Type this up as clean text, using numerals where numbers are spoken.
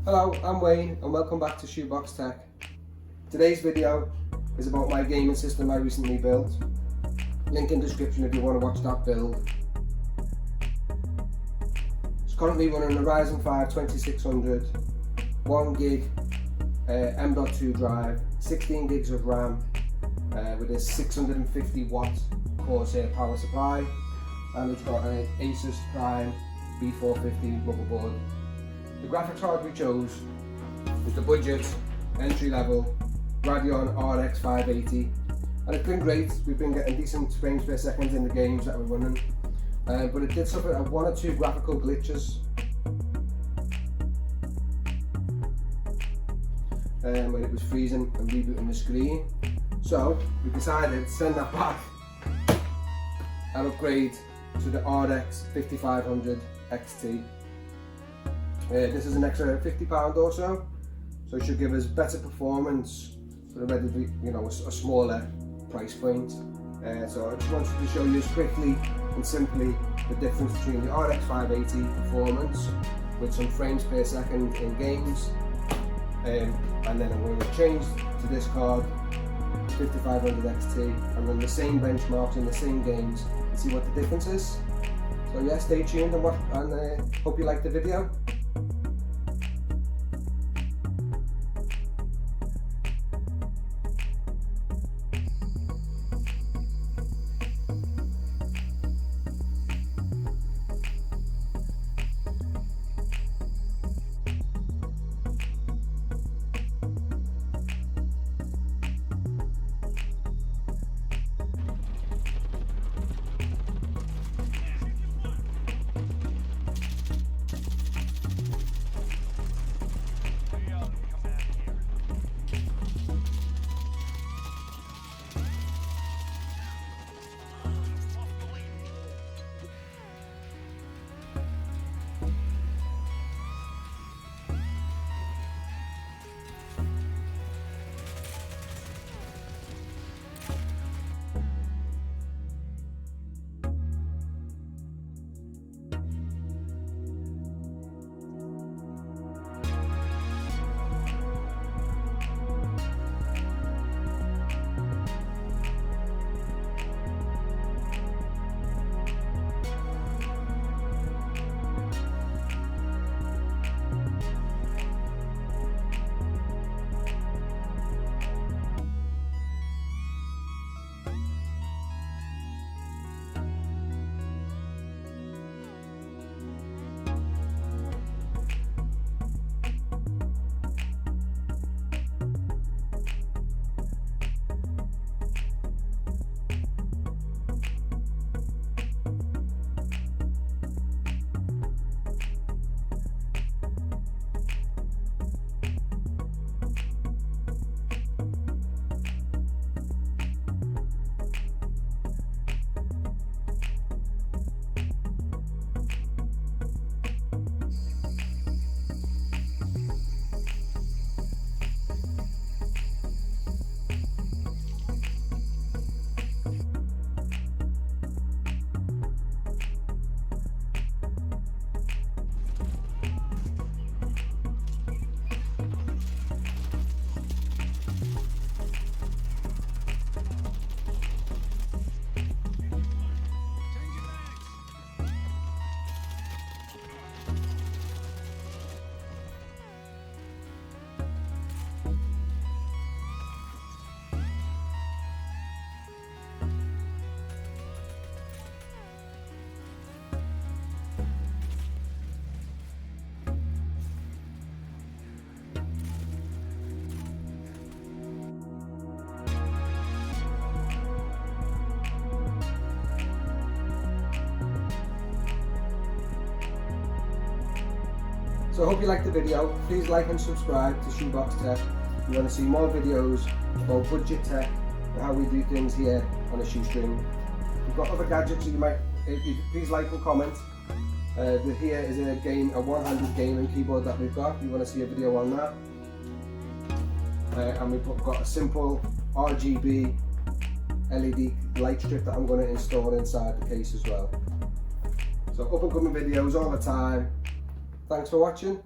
Hello, I'm Wayne and welcome back to ShoeBoxTech. Today's video is about my gaming system I recently built. Link in description if you want to watch that build. It's currently running a Ryzen 5 2600, 1 gig M.2 drive, 16 gigs of RAM with a 650 watt Corsair power supply, and it's got an ASUS Prime B450 motherboard. The graphics card we chose was the budget, entry level Radeon RX 580, and it's been great. We've been getting decent frames per second in the games that we're running, but it did suffer one or two graphical glitches when it was freezing and rebooting the screen. So we decided to send that back and upgrade to the RX5500XT. This is an extra £50 or so it should give us better performance for a relatively, a smaller price point. So I just wanted to show you quickly and simply the difference between the RX 580 performance with some frames per second in games, and then I'm going to change to this card, 5500XT, and run the same benchmarks in the same games and see what the difference is. So yeah, stay tuned and hope you like the video. So I hope you liked the video. Please like and subscribe to ShoeBoxTech if you want to see more videos about budget tech and how we do things here on a shoestring. We've got other gadgets that you might, please like and comment. Here is a one-handed gaming keyboard that we've got if you want to see a video on that. And we've got a simple RGB LED light strip that I'm going to install inside the case as well. So up and coming videos all the time. Thanks for watching.